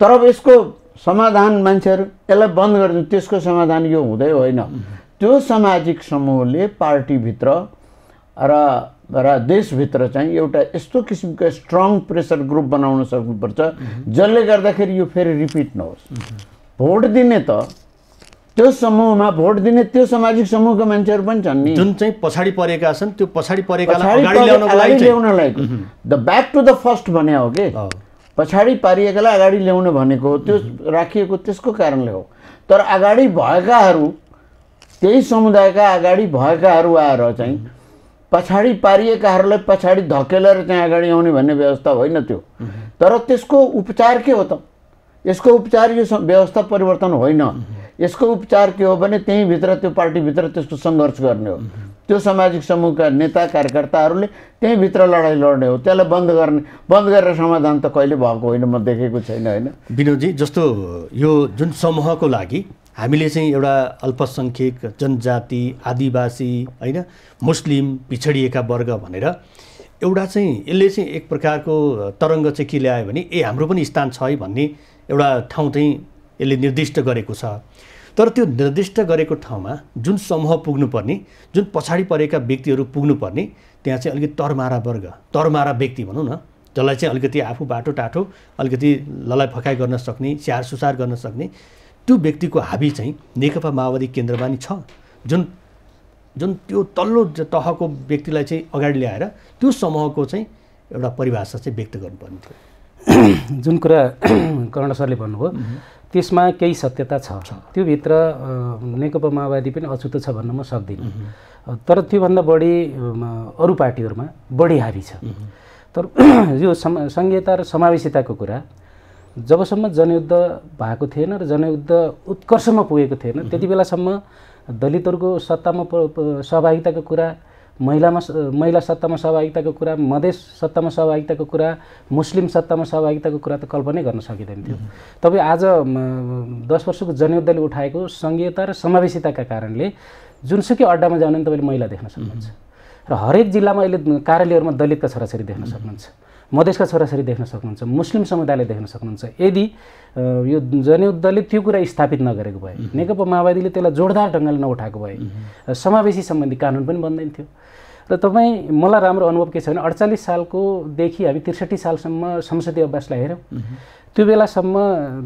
S3: तर अब यसको समाधान मान्छेहरू यसलाई बन्द गरिदिनु, त्यसको समाधान यो हुँदै होइन। त्यो सामाजिक समूहले पार्टीभित्र र देशभित्र चाहिँ एउटा यस्तो किसिमको स्ट्रङ प्रेसर ग्रुप बनाउन सक्नुपर्छ जसले गर्दाखेरि यो फेरि रिपिट नहोस्। भोट दिने त त्यो समूहमा भोट दिने त्यो सामाजिक समूहका मान्छेहरू पनि छन् नि,
S1: जुन चाहिँ पछाडि परेका छन्, त्यो पछाडि परेकालाई अगाडि
S3: ल्याउनलाई the back to the first भने हो के, पछाडि पारिएकालाई अगाडि ल्याउन भनेको हो, त्यो राखिएको त्यसको कारणले हो। तर अगाडि भएकाहरू, त्यही समुदायका अगाडि भएकाहरू आएर चाहिँ पछाडि पारिएकाहरूलाई पछाडि धकेलेर चाहिँ अगाडि आउने भन्ने व्यवस्था होइन त्यो। तर त्यसको उपचार के हो त? यसको उपचार यो व्यवस्था परिवर्तन होइन। यसको उपचार के हो भने त्यहीँभित्र त्यो पार्टीभित्र त्यसको सङ्घर्ष गर्ने हो। त्यो सामाजिक समूहका नेता कार्यकर्ताहरूले त्यहीँभित्र लडाइँ लड्ने हो। त्यसलाई बन्द गरेर समाधान त कहिले भएको होइन, म देखेको छैन। होइन
S1: विनोदजी, जस्तो यो जुन समूहको लागि हामीले चाहिँ एउटा अल्पसङ्ख्यक, जनजाति, आदिवासी, होइन, मुस्लिम, पिछडिएका वर्ग भनेर एउटा चाहिँ यसले चाहिँ एक प्रकारको तरङ्ग चाहिँ के ल्यायो भने हाम्रो पनि स्थान छ है भन्ने एउटा ठाउँ चाहिँ यसले निर्दिष्ट गरेको छ। तर त्यो निर्दिष्ट गरेको ठाउँमा जुन समूह पुग्नुपर्ने, जुन पछाडि परेका व्यक्तिहरू पुग्नुपर्ने, त्यहाँ चाहिँ अलिकति तरमारा वर्ग, तरमारा व्यक्ति भनौँ न, जसलाई चाहिँ अलिकति आफू बाटो टाटो अलिकति ललाइ फकाइ गर्न सक्ने, स्याहार सुसार गर्न सक्ने त्यो व्यक्तिको हाबी चाहिँ नेकपा माओवादी केन्द्रमा नि छ। जुन त्यो तल्लो तहको व्यक्तिलाई चाहिँ अगाडि ल्याएर त्यो समूहको चाहिँ एउटा परिभाषा चाहिँ व्यक्त गर्नुपर्ने थियो।
S2: जुन कुरा कर्ण सरले भन्नुभयो त्यसमा केही सत्यता छ। त्योभित्र नेकपा माओवादी पनि अछुतो छ भन्न म सक्दिनँ। तर त्योभन्दा बढी अरू पार्टीहरूमा बढी हाबी छ। तर यो संहिता र समावेशिताको कुरा जबसम्म जनयुद्ध भएको थिएन र जनयुद्ध उत्कर्षमा पुगेको थिएन त्यति बेलासम्म दलितहरूको सत्तामा सहभागिताको कुरा, महिला सत्तामा सहभागिताको कुरा, मधेस सत्तामा सहभागिताको कुरा, मुस्लिम सत्तामा सहभागिताको कुरा त कल्पनै गर्न सकिँदैन थियो। तपाईँ आज 10 वर्षको जनयुद्धले उठाएको संघीयता र समावेशिताका कारणले जुनसुकै अड्डामा जानु तपाईँले महिला देख्न सक्नुहुन्छ र हरेक जिल्लामा अहिले कार्यालयहरूमा दलितका छोराछोरी देख्न सक्नुहुन्छ, मधेसका छोराछोरी देख्न सक्नुहुन्छ, मुस्लिम समुदायले देख्न सक्नुहुन्छ। यदि यो जनयुद्धले त्यो कुरा स्थापित नगरेको भए, नेकपा माओवादीले त्यसलाई जोडदार ढङ्गले नउठाएको भए समावेशी सम्बन्धी कानुन पनि बन्दैन थियो। र तपाईँ मलाई राम्रो अनुभव के छ भने 48 सालकोदेखि हामी 63 सालसम्म संसदीय अभ्यासलाई हेऱ्यौँ। त्यो बेलासम्म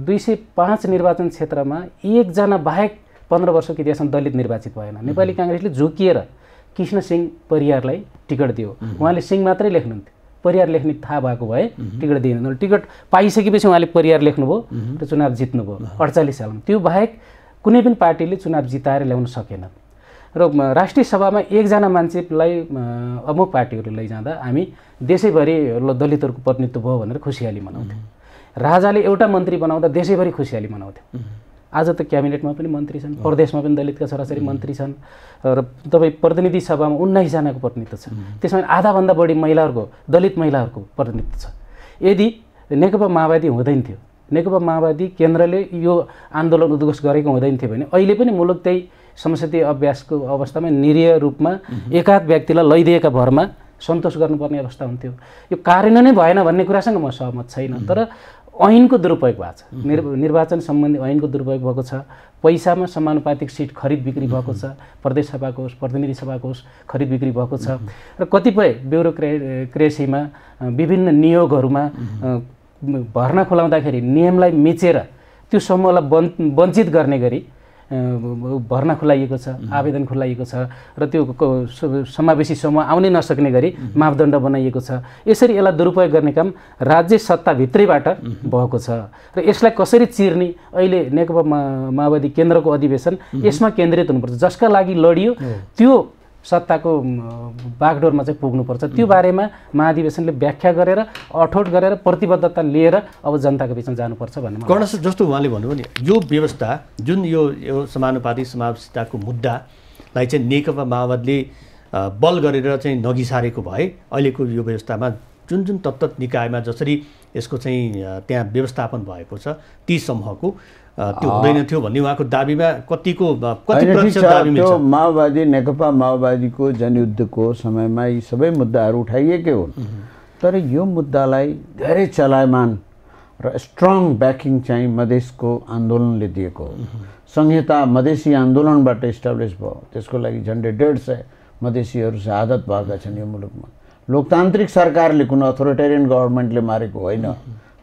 S2: 205 निर्वाचन क्षेत्रमा एकजना बाहेक 15 वर्षको इतिहासमा दलित निर्वाचित भएन। नेपाली काङ्ग्रेसले झुकिएर कृष्ण सिंह परियारलाई टिकट दियो। उहाँले सिंह मात्रै लेख्नुहुन्थ्यो, परियार लेख्ने थाहा भएको भए टिकट दिएन। टिकट पाइसकेपछि उहाँले परियार लेख्नुभयो र चुनाव जित्नुभयो 48 सालमा। त्यो बाहेक कुनै पनि पार्टीले चुनाव जिताएर ल्याउन सकेन। र राष्ट्रिय सभामा एकजना मान्छेलाई अमुक पार्टीहरूले लैजाँदा हामी देशैभरि दलितहरूको प्रतिनिधित्व भयो भनेर खुसियाली मनाउँथ्यौँ। राजाले एउटा मन्त्री बनाउँदा देशैभरि खुसियाली मनाउँथ्यौँ। आज त क्याबिनेटमा पनि मन्त्री छन्, प्रदेशमा पनि दलितका छोराछोरी मन्त्री छन् र तपाईँ प्रतिनिधि सभामा 19 जनाको प्रतिनिधित्व छ। त्यसमा आधाभन्दा बढी महिलाहरूको, दलित महिलाहरूको प्रतिनिधित्व छ। यदि नेकपा माओवादी हुँदैन थियो, नेकपा माओवादी केन्द्रले यो आन्दोलन उद्घोष गरेको हुँदैन थियो भने अहिले पनि मुलुक त्यही संसदीय अभ्यासको अवस्थामा निरीह रूपमा एकाध व्यक्तिलाई लैदिएका भरमा सन्तोष गर्नुपर्ने अवस्था हुन्थ्यो। यो कार्यान्वयन भएन भन्ने कुरासँग म सहमत छैन। तर ऐनको दुरुपयोग भएको छ, निर्वाचन सम्बन्धी ऐनको दुरुपयोग भएको छ। पैसामा समानुपातिक सिट खरिद बिक्री भएको छ, प्रदेश सभाको होस्, प्रतिनिधि सभाको होस्, खरिद बिक्री भएको छ। र कतिपय ब्युरोक्रेसीमा विभिन्न नियोगहरूमा भर्ना खुलाउँदाखेरि नियमलाई मिचेर त्यो समूहलाई वञ्चित गर्ने गरी भर्ना खुलाइएको छ, आवेदन खुलाइएको छ र त्यो समावेशी समूह आउनै नसक्ने गरी मापदण्ड बनाइएको छ। यसरी यसलाई दुरुपयोग गर्ने काम राज्य सत्ताभित्रैबाट भएको छ र यसलाई कसरी चिर्ने अहिले नेकपा माओवादी केन्द्रको अधिवेशन यसमा केन्द्रित हुनुपर्छ। जसका लागि लडियो त्यो सत्ताको बागडोरमा चाहिँ पुग्नुपर्छ। त्यो बारेमा महाधिवेशनले व्याख्या गरेर अठोट गरेर प्रतिबद्धता लिएर अब जनताको बिचमा जानुपर्छ भन्ने
S1: कर्ण सर जस्तो उहाँले भन्नुभयो नि, यो व्यवस्था जुन यो समानुपातिक समावेशिताको मुद्दालाई चाहिँ नेकपा माओवादीले बल गरेर चाहिँ नगिसारेको भए अहिलेको यो व्यवस्थामा जुन जुन तत्त निकायमा जसरी यसको चाहिँ त्यहाँ व्यवस्थापन भएको छ ती समूहको त्यो हुँदैन थियो भन्ने उहाँको दाबीमा कति प्रतिशत दाबी मिल्छ?
S3: त्यो माओवादी नेकपा माओवादीको जनयुद्धको समयमा यी सबै मुद्दाहरू उठाइएकै हुन्। तर यो मुद्दालाई धेरै चलायमान र स्ट्रङ ब्याकिङ चाहिँ मधेसको आन्दोलनले दिएको हो। संहिता मधेसी आन्दोलनबाट इस्टाब्लिस भयो। त्यसको लागि झन्डै 150 मधेसीहरू शहादत भएका छन् यो मुलुकमा। लोकतान्त्रिक सरकारले कुनै अथोरिटेरियन गभर्मेन्टले मारेको होइन।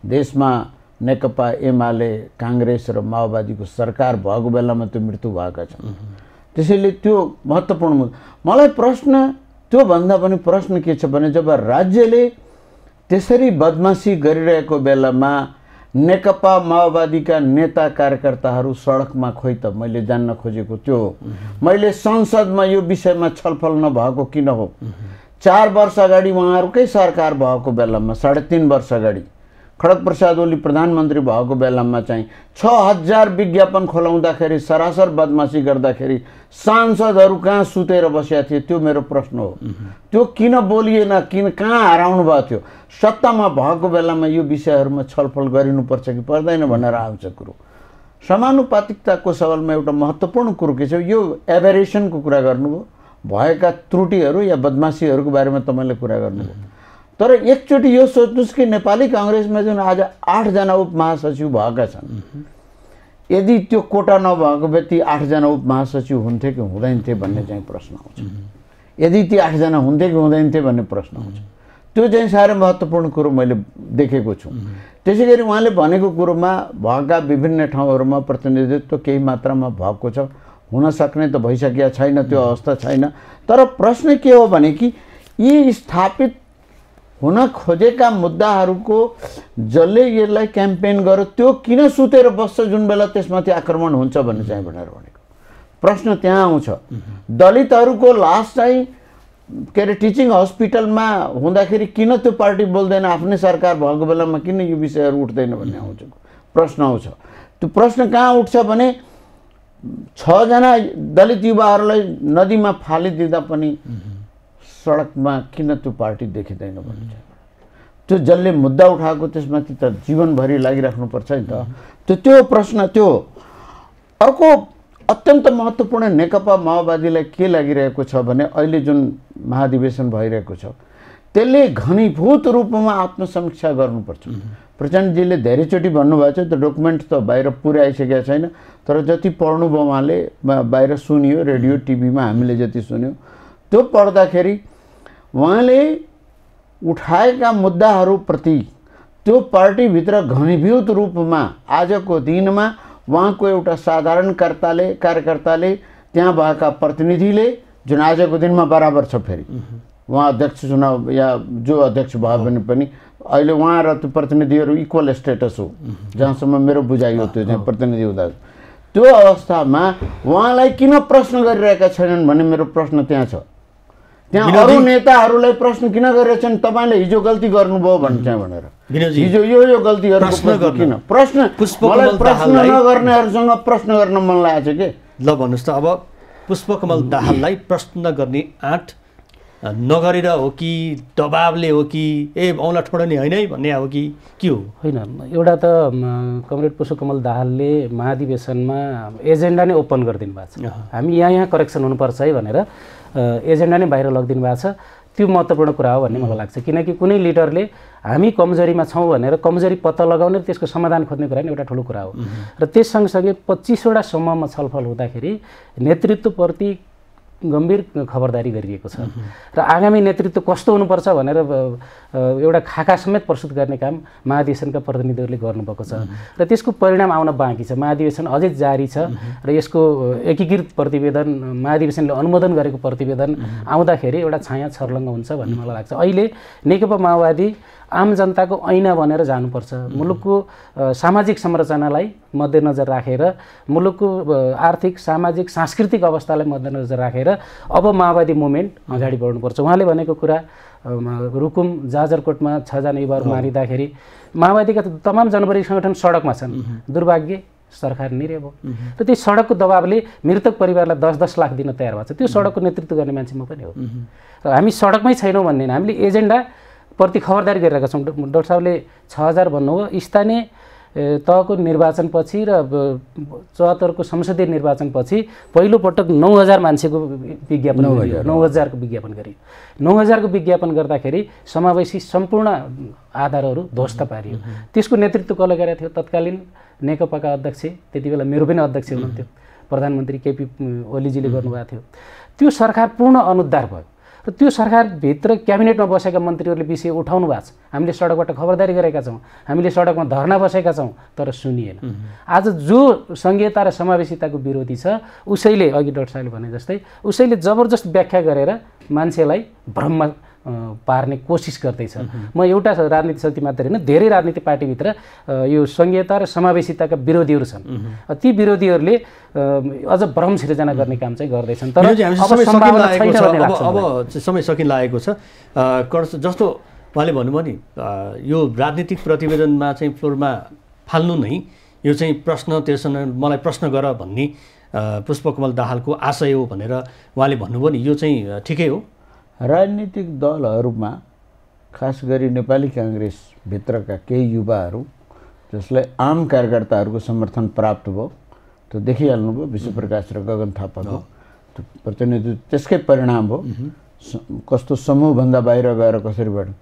S3: देशमा नेकपा एमाले काङ्ग्रेस र माओवादीको सरकार भएको बेलामा त्यो मृत्यु भएका छन्। त्यसैले त्यो महत्त्वपूर्ण मलाई प्रश्न त्योभन्दा पनि प्रश्न के छ भने जब राज्यले त्यसरी बदमासी गरिरहेको बेलामा नेकपा माओवादीका नेता कार्यकर्ताहरू सडकमा खोइ त मैले जान्न खोजेको त्यो हो। मैले संसदमा यो विषयमा छलफल नभएको किन हो? 4 वर्ष अगाडि उहाँहरूकै सरकार भएको बेलामा 3.5 वर्ष अगाडि खड्ग प्रसाद ओली प्रधानमन्त्री भएको बेलामा चाहिँ 6000 विज्ञापन खोलाउँदाखेरि सरासर बदमासी गर्दाखेरि सांसदहरू कहाँ सुतेर बसेका थिए? त्यो मेरो प्रश्न हो। त्यो किन बोलिएन? किन कहाँ हराउनु भएको थियो? सत्तामा भएको बेलामा यो विषयहरूमा छलफल गरिनुपर्छ कि पर्दैन भनेर आउँछ कुरो। समानुपातिकताको सवालमा एउटा महत्त्वपूर्ण कुरो के छ? यो एभेरेसनको कुरा गर्नुभयो, भएका त्रुटिहरू या बदमासीहरूको बारेमा तपाईँले कुरा गर्नुभयो। तर एकचोटि यो सोच्नुहोस् कि नेपाली काङ्ग्रेसमा जुन आज 8 जना उपमहासचिव भएका छन्, यदि त्यो कोटा नभएको व्यक्ति 8 जना उपमहासचिव हुन्थे कि हुँदैन थिए भन्ने चाहिँ प्रश्न आउँछ। यदि ती 8 जना हुन्थे कि हुँदैन थिए भन्ने प्रश्न आउँछ। त्यो चाहिँ साह्रै महत्त्वपूर्ण कुरो मैले देखेको छु। त्यसै गरी उहाँले भनेको कुरोमा भएका विभिन्न ठाउँहरूमा प्रतिनिधित्व केही मात्रामा भएको छ, हुन सक्ने त भइसकेका छैन, त्यो अवस्था छैन। तर प्रश्न के हो भने कि यी स्थापित हुन खोजेका मुद्दाहरूको जसले यसलाई क्याम्पेन गर्यो त्यो किन सुतेर बस्छ जुन बेला त्यसमाथि आक्रमण हुन्छ भन्ने चाहिँ भनेर भनेको प्रश्न त्यहाँ आउँछ। दलितहरूको लास चाहिँ के अरे टिचिङ हस्पिटलमा हुँदाखेरि किन त्यो पार्टी बोल्दैन? आफ्नै सरकार भएको बेलामा किन यो विषयहरू उठ्दैन भन्ने आउँछ प्रश्न आउँछ। त्यो प्रश्न कहाँ उठ्छ भने 6 जना दलित युवाहरूलाई नदीमा फालिदिँदा पनि सडकमा किन त्यो पार्टी देखिँदैन भन्ने त्यो जसले मुद्दा उठाएको त्यसमाथि त जीवनभरि लागिराख्नुपर्छ नि त। त्यो प्रश्न त्यो अर्को अत्यन्त महत्त्वपूर्ण नेकपा माओवादीलाई के लागिरहेको छ भने अहिले जुन महाधिवेशन भइरहेको छ त्यसले घनीभूत रूपमा आत्मसमीक्षा गर्नुपर्छ। प्रचण्डजीले धेरैचोटि भन्नुभएको छ, त्यो डकुमेन्ट त बाहिर पुर्याइसकेको छैन, तर जति पढ्नुभयो उहाँले बाहिर सुनियो, रेडियो टिभीमा हामीले जति सुन्यौँ त्यो पढ्दाखेरि उहाँले उठाएका मुद्दाहरूप्रति त्यो पार्टीभित्र घनीभूत रूपमा आजको दिनमा उहाँको एउटा साधारण कार्यकर्ताले त्यहाँ भएका प्रतिनिधिले जुन आजको दिनमा बराबर छ, फेरि उहाँ अध्यक्ष चुनाव या जो अध्यक्ष भयो भने पनि अहिले उहाँ र त्यो प्रतिनिधिहरू इक्वल स्टेटस हो जहाँसम्म मेरो बुझाइ हो। त्यो चाहिँ प्रतिनिधि हुँदा त्यो अवस्थामा उहाँलाई किन प्रश्न गरिरहेका छैनन् भन्ने मेरो प्रश्न त्यहाँ छ। त्यहाँ अरू नेताहरूलाई प्रश्न किन गरिरहेछन्? तपाईँले हिजो गल्ती गर्नुभयो भन्छ भनेर, हिजो यो गल्तीहरू किन प्रश्न नगर्नेहरूसँग प्रश्न गर्न मन लागेको छ के?
S1: ल भन्नुहोस् त, अब पुष्पकमल दाहाललाई प्रश्न गर्ने आँट नगरेर हो कि दबावले हो कि औँला ठोडनी होइन है भन्ने हो कि के हो?
S2: होइन, एउटा त कमरेड पुष्पकमल दाहालले महाधिवेशनमा एजेन्डा नै ओपन गरिदिनु भएको छ। हामी यहाँ करेक्सन हुनुपर्छ है भनेर एजेन्डा नै बाहिर लगिदिनु भएको छ। त्यो महत्त्वपूर्ण कुरा हो भन्ने मलाई लाग्छ, किनकि कुनै लिडरले हामी कमजोरीमा छौँ भनेर कमजोरी पत्ता लगाउने त्यसको समाधान खोज्ने कुरा नि एउटा ठुलो कुरा हो। र त्यस सँगसँगै 25वटा समूहमा छलफल हुँदाखेरि नेतृत्वप्रति गम्भीर खबरदारी गरिएको छ र आगामी नेतृत्व कस्तो हुनुपर्छ भनेर एउटा खाका समेत प्रस्तुत गर्ने काम महाधिवेशनका प्रतिनिधिहरूले गर्नुभएको छ र त्यसको परिणाम आउन बाँकी छ। महाधिवेशन अझै जारी छ र यसको एकीकृत प्रतिवेदन महाधिवेशनले अनुमोदन गरेको प्रतिवेदन आउँदाखेरि एउटा छाया छर्लङ्ग हुन्छ भन्ने मलाई लाग्छ। अहिले नेकपा माओवादी आम जनताको ऐना बनेर जानुपर्छ। मुलुकको सामाजिक संरचनालाई मध्यनजर राखेर, मुलुकको आर्थिक सामाजिक सांस्कृतिक अवस्थालाई मध्यनजर राखेर अब माओवादी मुभमेन्ट अगाडि बढ्नुपर्छ। उहाँले भनेको कुरा रुकुम जाजरकोटमा 6 जना युवाहरू मारिँदाखेरि माओवादीका तमाम जनमुक्ति सङ्गठन सडकमा छन्। दुर्भाग्य सरकार निर्णय भयो र त्यो सडकको दबावले मृतक परिवारलाई 10-10 लाख दिन तयार भएको छ। त्यो सडकको नेतृत्व गर्ने मान्छे म पनि हो र हामी सडकमै छैनौँ भन्ने हामीले एजेन्डा प्रति खबरदारी गरिरहेका छौँ। डाक्टर साहबले 6000 भन्नुभयो। स्थानीय तहको निर्वाचनपछि र 74 को संसदीय निर्वाचनपछि पहिलोपटक 9000 मान्छेको विज्ञापन गरियो। 9000 को विज्ञापन गरियो। 9000 को विज्ञापन गर्दाखेरि समावेशी सम्पूर्ण आधारहरू ध्वस्त पारियो। त्यसको नेतृत्व कसले गरेको थियो? तत्कालीन नेकपाका अध्यक्ष, त्यति बेला मेरो पनि अध्यक्ष हुनुहुन्थ्यो, प्रधानमन्त्री केपी ओलीजीले गर्नुभएको थियो। त्यो सरकार पूर्ण अनुद्धार भयो र त्यो सरकारभित्र क्याबिनेटमा बसेका मन्त्रीहरूले विषय उठाउनु भएको छ। हामीले सडकबाट खबरदारी गरेका छौँ, हामीले सडकमा धरना बसेका छौँ, तर सुनिएन। आज जो सङ्घीयता र समावेशिताको विरोधी छ उसैले, अघि डाक्टर साहबले भने जस्तै, उसैले जबरजस्त व्याख्या गरेर मान्छेलाई भ्रममा पार्ने कोसिस गर्दैछ। म एउटा राजनीतिक शक्ति मात्र होइन, धेरै राजनीतिक पार्टीभित्र यो संघीयता र समावेशिताका विरोधीहरू छन्। ती विरोधीहरूले अझ भ्रम सिर्जना गर्ने काम चाहिँ गर्दैछन्। तर
S1: अब समय सकिन लागेको छ। जस्तो उहाँले भन्नुभयो नि, यो राजनीतिक प्रतिवेदनमा चाहिँ फ्लोरमा फाल्नु नै यो चाहिँ प्रश्न, त्यसमा मलाई प्रश्न गर भन्ने पुष्पकमल दाहालको आशय हो भनेर उहाँले भन्नुभयो नि, यो चाहिँ ठिकै हो?
S3: राजनीतिक दलहरूमा खास गरी नेपाली काङ्ग्रेसभित्रका केही युवाहरू जसलाई आम कार्यकर्ताहरूको समर्थन प्राप्त भयो, त्यो देखिहाल्नुभयो विश्वप्रकाश र गगन थापाको त्यो प्रतिनिधित्व त्यसकै परिणाम हो। कस्तो समूहभन्दा बाहिर गएर कसरी बढ्नु,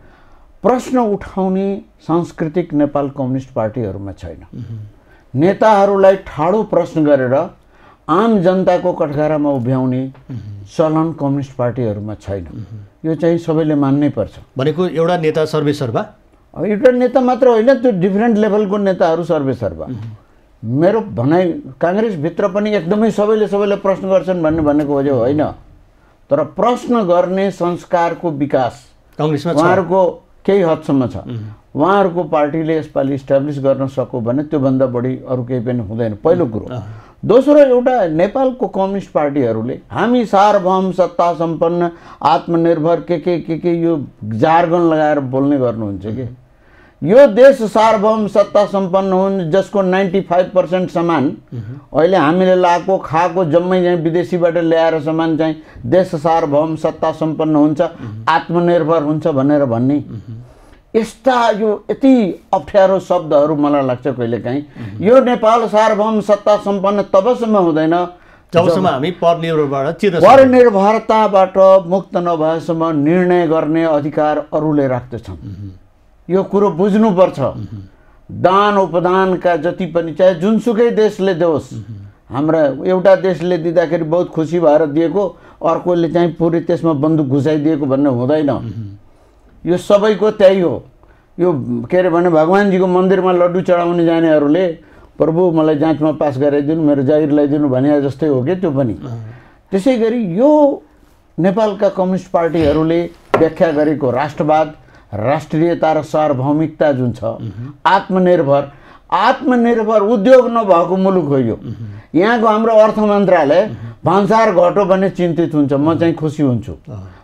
S3: प्रश्न उठाउने सांस्कृतिक नेपाल कम्युनिस्ट पार्टीहरूमा छैन। नेताहरूलाई ठाडो प्रश्न गरेर आम जनताको कठघरामा उभ्याउने चलन कम्युनिस्ट पार्टीहरूमा छैन। यो चाहिँ सबैले मान्नै पर्छ।
S1: भनेको एउटा नेता सर्वेसर्वा,
S3: एउटा नेता मात्र होइन, त्यो डिफ्रेन्ट लेभलको नेताहरू सर्वेसर्वा। मेरो भनाइ काङ्ग्रेसभित्र पनि एकदमै सबैले प्रश्न गर्छन् भनेको वजह होइन, तर प्रश्न गर्ने संस्कारको विकास
S1: काङ्ग्रेसमा
S3: उहाँहरूको केही हदसम्म छ। उहाँहरूको पार्टीले यसपालि इस्टाब्लिस गर्न सक्यो भने त्योभन्दा बढी अरू केही पनि हुँदैन, पहिलो कुरो। दोस्रो, एउटा नेपालको कम्युनिस्ट पार्टीहरूले हामी सार्वभौम सत्ता सम्पन्न आत्मनिर्भर के यो जार्गन लगाएर बोल्ने गर्नुहुन्छ कि यो देश सार्वभौम सत्ता सम्पन्न हुन् जसको 95% सामान अहिले हामीले लाएको खाएको जम्मै चाहिँ विदेशीबाट ल्याएर सामान चाहिँ देश सार्वभौम सत्ता सम्पन्न हुन्छ, आत्मनिर्भर हुन्छ भनेर भन्ने यस्ता यो यति अप्ठ्यारो शब्दहरू मलाई लाग्छ कहिलेकाहीँ। यो नेपाल सार्वभौम सत्ता सम्पन्न तबसम्म हुँदैन
S1: जबसम्म हामी
S3: परनिर्भरताबाट मुक्त नभएसम्म निर्णय गर्ने अधिकार अरूले राख्दछन्। यो कुरो बुझ्नुपर्छ। दान उपदानका जति पनि चाहे जुनसुकै देशले देओस्, हाम्रा एउटा देशले दिँदाखेरि बहुत खुसी भएर दिएको, अर्कोले चाहिँ पुरै त्यसमा बन्दुक घुसाइदिएको भन्ने हुँदैन। यो सबैको त्यही हो। यो के अरे भने भगवान्जीको मन्दिरमा लड्डु चढाउने जानेहरूले प्रभु मलाई जाँचमा पास गराइदिनु, मेरो जागिर ल्याइदिनु भने जस्तै हो कि त्यो पनि। त्यसै गरी यो नेपालका कम्युनिस्ट पार्टीहरूले व्याख्या गरेको राष्ट्रवाद, राष्ट्रियता र सार्वभौमिकता जुन छ, आत्मनिर्भर उद्योग नभएको मुलुक हो यो। यहाँको हाम्रो अर्थ मन्त्रालय भान्सार घट्यो भने चिन्तित हुन्छ, म चाहिँ खुसी हुन्छु।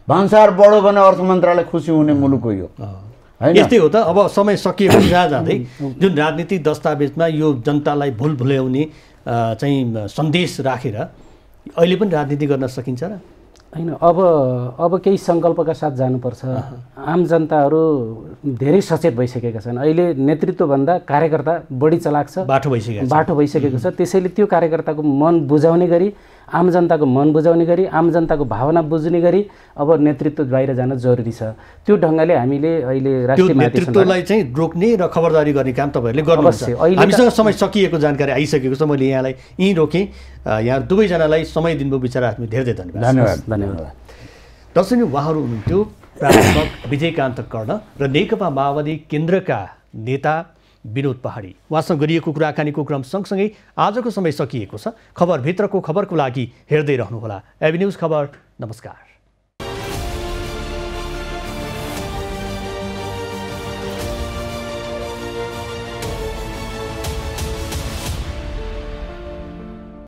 S3: भान्सार बढ्यो भने अर्थ मन्त्रालय खुसी हुने मुलुक हो यो।
S1: यस्तै हो त। अब समय सकिएको जहाँ जाँदै जुन राजनीतिक दस्तावेजमा यो जनतालाई भुल भुल्याउने चाहिँ सन्देश राखेर अहिले पनि राजनीति गर्न सकिन्छ र
S2: होइन? अब केही सङ्कल्पका साथ जानुपर्छ। आम जनताहरू धेरै सचेत भइसकेका छन्। अहिले नेतृत्वभन्दा कार्यकर्ता बढी चलाक छ, बाटो भइसकेको छ। त्यसैले त्यो कार्यकर्ताको मन बुझाउने गरी, आम जनताको मन बुझाउने गरी, आम जनताको भावना बुझ्ने गरी अब नेतृत्व बाहिर जान जरुरी छ। त्यो ढङ्गले हामीले अहिले राष्ट्रिय
S1: नेतृत्वलाई चाहिँ रोक्ने र खबरदारी गर्ने काम तपाईँहरूले गर्नुहुन्छ। हामीसँग समय सकिएको जानकारी आइसकेको छ। मैले यहाँलाई यहीँ रोकेँ। यहाँ दुवैजनालाई समय दिनुभयो, विचार राख्नु धेरै
S2: धन्यवाद।
S1: दर्शक उहाँहरू हुनुहुन्थ्यो प्राध्यापक विजयकान्त कर्ण र नेकपा माओवादी केन्द्रका नेता विनोद पहाडी। उहाँसँग गरिएको कुराकानीको क्रम सँगसँगै आजको समय सकिएको छ। खबरभित्रको खबरको लागि हेर्दै रहनुहोला एबी न्युज खबर। नमस्कार।